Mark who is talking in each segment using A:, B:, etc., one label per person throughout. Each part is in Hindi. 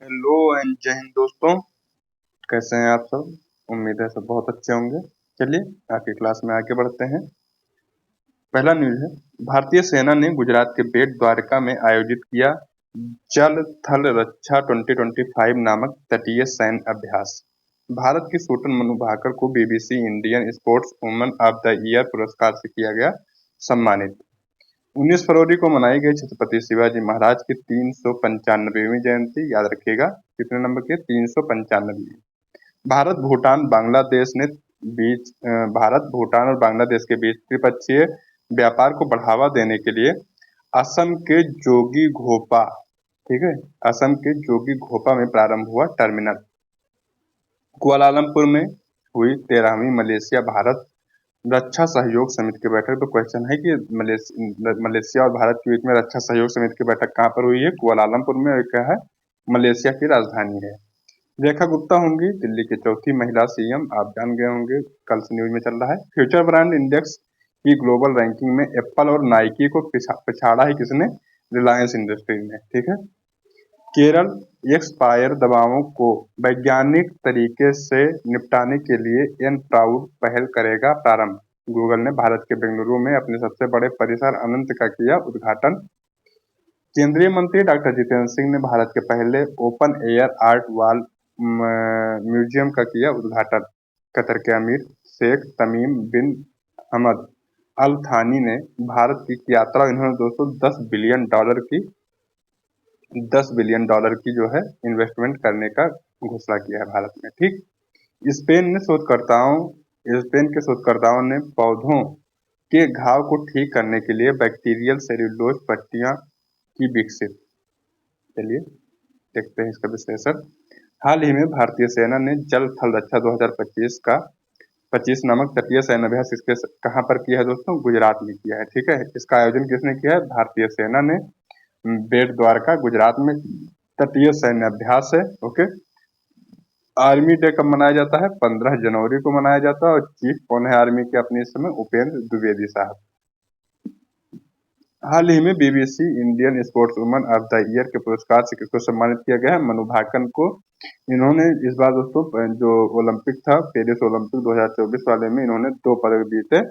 A: हेलो एंड जय हिंद दोस्तों। कैसे हैं आप सब? उम्मीद है सब बहुत अच्छे होंगे। चलिए आगे क्लास में आगे बढ़ते हैं। पहला न्यूज है, भारतीय सेना ने गुजरात के बेट द्वारका में आयोजित किया जल थल रक्षा 2025 नामक तटीय सैन्य अभ्यास। भारत की शूटर मनु भाकर को BBC Indian sports woman of the year पुरस्कार से किया गया सम्मानित। 19 फरवरी को मनाई गई छत्रपति शिवाजी महाराज की 395वीं जयंती, याद रखिएगा कितने नंबर की? 395। भारत भूटान और बांग्लादेश के बीच त्रिपक्षीय व्यापार को बढ़ावा देने के लिए असम के जोगीघोपा, ठीक है, असम के जोगीघोपा में प्रारंभ हुआ टर्मिनल। कुआलालंपुर में हुई 13वीं मलेशिया भारत रक्षा सहयोग समिति की बैठक। तो क्वेश्चन है कि मलेशिया और भारत के बीच में रक्षा सहयोग समिति की बैठक कहाँ पर हुई है? कुआलालंपुर में। और क्या है? मलेशिया की राजधानी है। रेखा गुप्ता होंगी दिल्ली की चौथी महिला सीएम, आप जान गए होंगे, कल से न्यूज में चल रहा है। फ्यूचर ब्रांड इंडेक्स की ग्लोबल रैंकिंग में एप्पल और नाइकी को पिछाड़ा है किसने? रिलायंस इंडस्ट्रीज ने, ठीक है। केरल एक्सपायर दवाओं को वैज्ञानिक तरीके से निपटाने के लिए एन प्राउड पहल करेगा प्रारंभ। गूगल ने भारत के बेंगलुरु में अपने सबसे बड़े परिसर अनंत का किया उद्घाटन। केंद्रीय मंत्री डॉक्टर जितेंद्र सिंह ने भारत के पहले open air art wall museum का किया उद्घाटन। कतर के अमीर शेख तमीम बिन हमद अल थानी ने भारत की यात्रा, इन्होंने दोस्तों 10 बिलियन डॉलर की जो है इन्वेस्टमेंट करने का घोषणा किया है भारत में, ठीक। स्पेन के शोधकर्ताओं ने पौधों के घाव को ठीक करने के लिए बैक्टीरियल सेल्यूलोज पट्टियां की विकसित। चलिए देखते हैं इसका विश्लेषण। हाल ही में भारतीय सेना ने जल थल रक्षा 2025 नामक तटीय सैन्य अभ्यास इसके कहाँ पर किया है दोस्तों? गुजरात में किया है, ठीक है। इसका आयोजन किसने किया है? भारतीय सेना ने। बेट द्वारका गुजरात में तटीय सैन्य अभ्यास है, ओके। आर्मी डे कब मनाया जाता है? 15 जनवरी को मनाया जाता है। और चीफ कौन है आर्मी के अपने इस समय? उपेंद्र द्विवेदी साहब। हाल ही में BBC Indian sports woman of the year के पुरस्कार से किसको सम्मानित किया गया है? मनु भाकन को। इन्होंने इस बार दोस्तों जो ओलंपिक था, पेरिस ओलंपिक 2024 वाले में इन्होंने 2 पदक जीते।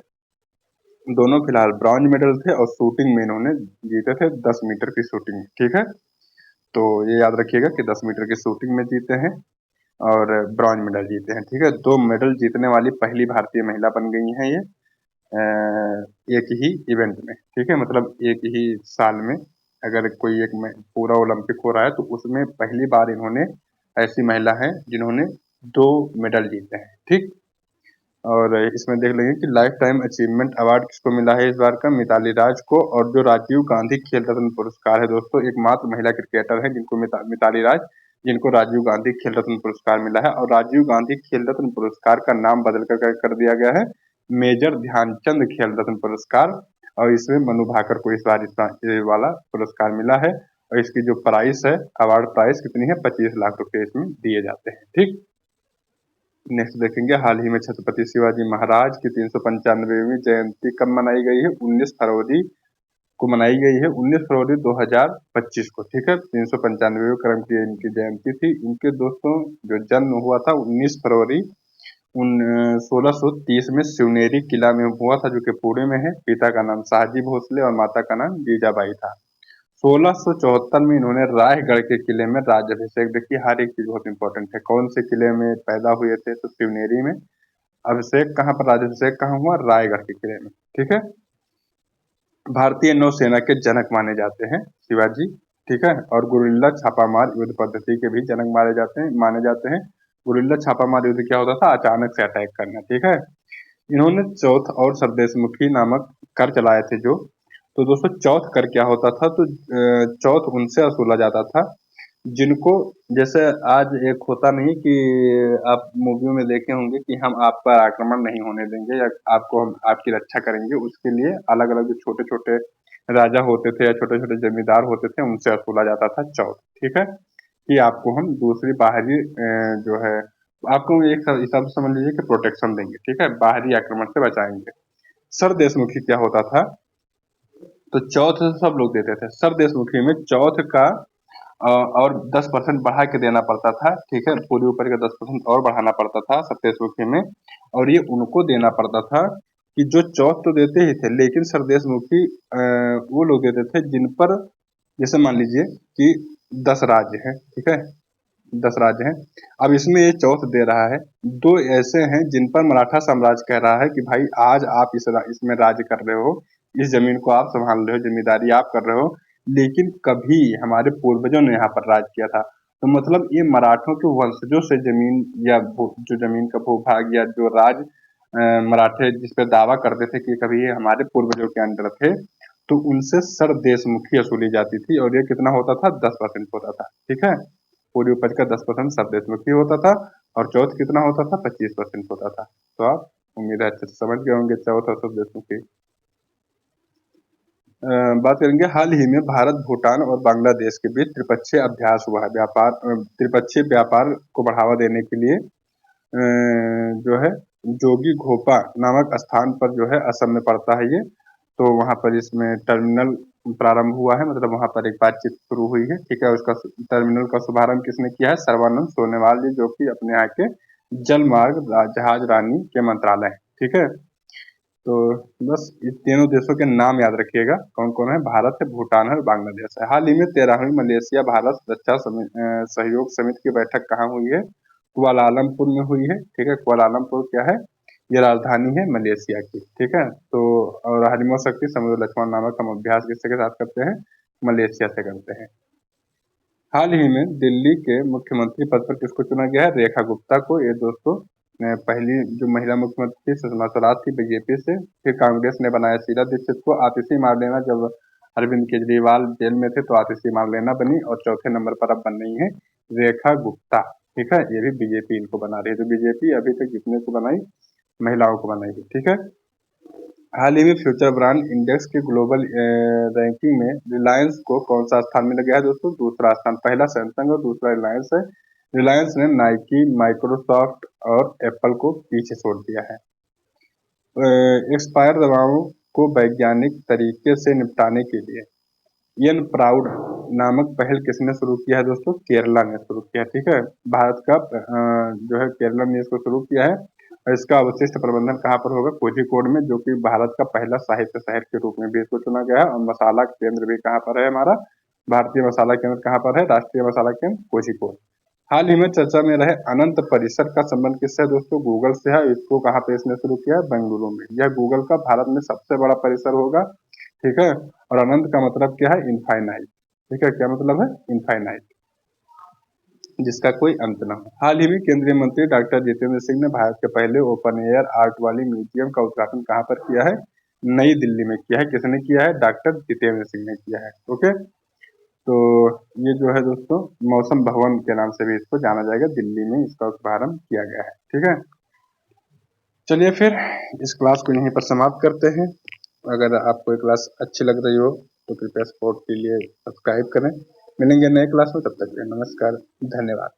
A: दोनों फिलहाल ब्रॉन्ज मेडल थे और शूटिंग में इन्होंने जीते थे 10 मीटर की शूटिंग, ठीक है। तो ये याद रखिएगा कि 10 मीटर की शूटिंग में जीते हैं और ब्रॉन्ज मेडल जीते हैं, ठीक है। 2 मेडल जीतने वाली पहली भारतीय महिला बन गई हैं ये एक ही इवेंट में, ठीक है। मतलब एक ही साल में अगर कोई एक में पूरा ओलंपिक हो रहा है तो उसमें पहली बार इन्होंने ऐसी महिला है जिन्होंने 2 मेडल जीते हैं, ठीक। और इसमें देख लेंगे कि लाइफ टाइम अचीवमेंट अवार्ड किसको मिला है इस बार का? मिताली राज को। और जो राजीव गांधी खेल रत्न पुरस्कार है दोस्तों, एकमात्र महिला क्रिकेटर है जिनको मिताली राज, जिनको राजीव गांधी खेल रत्न पुरस्कार मिला है। और राजीव गांधी खेल रत्न पुरस्कार का नाम बदल कर दिया गया है मेजर ध्यानचंद खेल रत्न पुरस्कार। और इसमें मनु भाकर को इस बार ये वाला पुरस्कार मिला है। और इसकी जो प्राइस है, अवार्ड प्राइस कितनी है? 25 लाख रुपए इसमें दिए जाते हैं, ठीक। नेक्स्ट देखेंगे, हाल ही में छत्रपति शिवाजी महाराज की 395वीं जयंती कब मनाई गई है? 19 फरवरी को मनाई गई है, 19 फरवरी 2025 को, ठीक है। 395वें क्रम की इनकी जयंती थी। इनके दोस्तों जो जन्म हुआ था 19 फरवरी 1630 में शिवनेरी किला में हुआ था, जो कि पुणे में है। पिता का नाम शाहजी भोसले और माता का नाम जीजाबाई था। 1674 में इन्होंने रायगढ़ के किले में राज्याभिषेक, देखिए हर एक चीज बहुत इंपॉर्टेंट है, कौन से किले में पैदा हुए थे? तो शिवनेरी में। अभिषेक कहाँ पर, राज्याभिषेक कहाँ हुआ? रायगढ़ के किले में, ठीक है। भारतीय नौसेना के जनक माने जाते हैं शिवाजी, ठीक है। और गुरिल्ला छापामार युद्ध पद्धति के भी जनक माने जाते हैं। गुरिल्ला छापामार युद्ध क्या होता था? अचानक से अटैक करना, ठीक है। इन्होंने चौथ और सरदेशमुखी नामक कर चलाए थे जो। तो दोस्तों चौथ कर क्या होता था? तो चौथ उनसे वसूला जाता था जिनको, जैसे आज एक होता नहीं कि आप मूवियों में देखे होंगे कि हम आप पर आक्रमण नहीं होने देंगे या आपको हम आपकी रक्षा करेंगे, उसके लिए अलग अलग जो छोटे छोटे राजा होते थे या छोटे छोटे जमींदार होते थे उनसे वसूला जाता था चौथ, ठीक है। कि आपको हम दूसरी बाहरी जो है, आपको एक हिसाब से समझ लीजिए कि प्रोटेक्शन देंगे, ठीक है, बाहरी आक्रमण से बचाएंगे। सर देशमुखी क्या होता था? तो चौथ सब लोग देते थे। सर देशमुखी में चौथ का और 10% बढ़ा के देना पड़ता था, ठीक है, पूरे ऊपर का 10% और बढ़ाना पड़ता था सरदेशमुखी में। और ये उनको देना पड़ता था कि जो चौथ तो देते ही थे, लेकिन सरदेशमुखी वो लोग देते थे जिन पर, जैसे मान लीजिए कि 10 राज्य हैं, ठीक है, 10 राज्य हैं। अब इसमें ये चौथ दे रहा है, 2 ऐसे हैं जिन पर मराठा साम्राज्य कह रहा है कि भाई आज आप इसमें राज्य कर रहे हो, इस जमीन को आप संभाल रहे हो, जिम्मेदारी आप कर रहे हो, लेकिन कभी हमारे पूर्वजों ने यहाँ पर राज किया था। तो मतलब ये मराठों के वंशजों से जमीन या जो जमीन का भूभाग या जो राज मराठे जिस पे दावा करते थे कि कभी ये हमारे पूर्वजों के अंडर थे, तो उनसे सरदेशमुखी वसूली जाती थी और ये कितना होता था, 10% होता था, ठीक है। पूरी उपज का 10% सरदेशमुखी होता था और चौथ कितना होता था, 25% होता था। तो आप उम्मीद है अच्छे से समझ गए होंगे चौथ और सरदेशमुखी। बात करेंगे, हाल ही में भारत, भूटान और बांग्लादेश के बीच त्रिपक्षीय अभ्यास हुआ है, त्रिपक्षीय व्यापार को बढ़ावा देने के लिए। जो है जोगी घोपा नामक स्थान पर जो है, असम में पड़ता है ये, तो वहाँ पर इसमें टर्मिनल प्रारंभ हुआ है, मतलब वहाँ पर एक बातचीत शुरू हुई है, ठीक है। उसका टर्मिनल का शुभारंभ किसने किया है, सर्बानंद सोनोवाल जी, जो कि अपने यहाँ के जल मार्ग जहाज रानी के मंत्रालय है, ठीक है। तो बस इन तीनों देशों के नाम याद रखिएगा, कौन कौन है, भारत है, भूटान है और बांग्लादेश है। हाल ही में 13वीं मलेशिया भारत सुरक्षा सहयोग समिति की बैठक कहाँ हुई है, कुआलालंपुर में हुई है, ठीक है। कुआलालंपुर क्या है, ये राजधानी है मलेशिया की, ठीक है। तो और हरिमो शक्ति समुद्र लक्ष्मण नामक हम अभ्यास किसके के साथ करते हैं, मलेशिया से करते हैं। हाल ही में दिल्ली के मुख्यमंत्री पद पर किसको चुना गया है, रेखा गुप्ता को। ये दोस्तों पहली जो महिला मुख्यमंत्री थी सुषमा स्वराज थी बीजेपी से, फिर कांग्रेस ने बनाया शीला दीक्षित को। आतिशी मारलेना जब अरविंद केजरीवाल जेल में थे तो आतिशी मारलेना बनी, और चौथे नंबर पर अब बन रही है रेखा गुप्ता, ठीक है। ये भी बीजेपी इनको बना रही है, तो बीजेपी अभी तक जितने को बनाई, महिलाओं को बनाई है, ठीक है। हाल ही में फ्यूचर ब्रांड इंडेक्स के ग्लोबल रैंकिंग में रिलायंस को कौन सा स्थान मिल गया है दोस्तों, दूसरा स्थान। पहला सैमसंग और दूसरा रिलायंस है। रिलायंस ने नाइकी, माइक्रोसॉफ्ट और एप्पल को पीछे छोड़ दिया है। एक्सपायर दवाओं को वैज्ञानिक तरीके से निपटाने के लिए यन प्राउड नामक पहल किसने शुरू किया है दोस्तों, केरला ने शुरू किया है, ठीक है। भारत का जो है केरला ने इसको शुरू किया है, और इसका अवशिष्ट प्रबंधन कहाँ पर होगा, कोझिकोड में, जो कि भारत का पहला साहित्य शहर के रूप में भी इसको चुना गया है। और मसाला केंद्र भी कहाँ पर है हमारा, भारतीय मसाला केंद्र कहाँ पर है, राष्ट्रीय मसाला केंद्र कोझिकोड। हाल ही में चर्चा में रहे अनंत परिसर का संबंध किससे है दोस्तों, गूगल से है। इसको कहाँ पे इसने शुरू किया है, बेंगलुरु में। यह गूगल का भारत में सबसे बड़ा परिसर होगा, ठीक है। और अनंत का मतलब क्या है, इनफाइनाइट, ठीक है। क्या मतलब है, इनफाइनाइट, जिसका कोई अंत ना हो। हाल ही में केंद्रीय मंत्री डॉक्टर जितेंद्र सिंह ने भारत के पहले ओपन एयर आर्ट वाली म्यूजियम का उद्घाटन कहाँ पर किया है, नई दिल्ली में किया है। किसने किया है, डॉक्टर जितेंद्र सिंह ने किया है, ओके। तो ये जो है दोस्तों, मौसम भवन के नाम से भी इसको जाना जाएगा, दिल्ली में इसका शुभारंभ किया गया है, ठीक है। चलिए फिर इस क्लास को यहीं पर समाप्त करते हैं। अगर आपको ये क्लास अच्छी लग रही हो तो कृपया सपोर्ट के लिए सब्सक्राइब करें। मिलेंगे नए क्लास में, तब तक के लिए नमस्कार, धन्यवाद।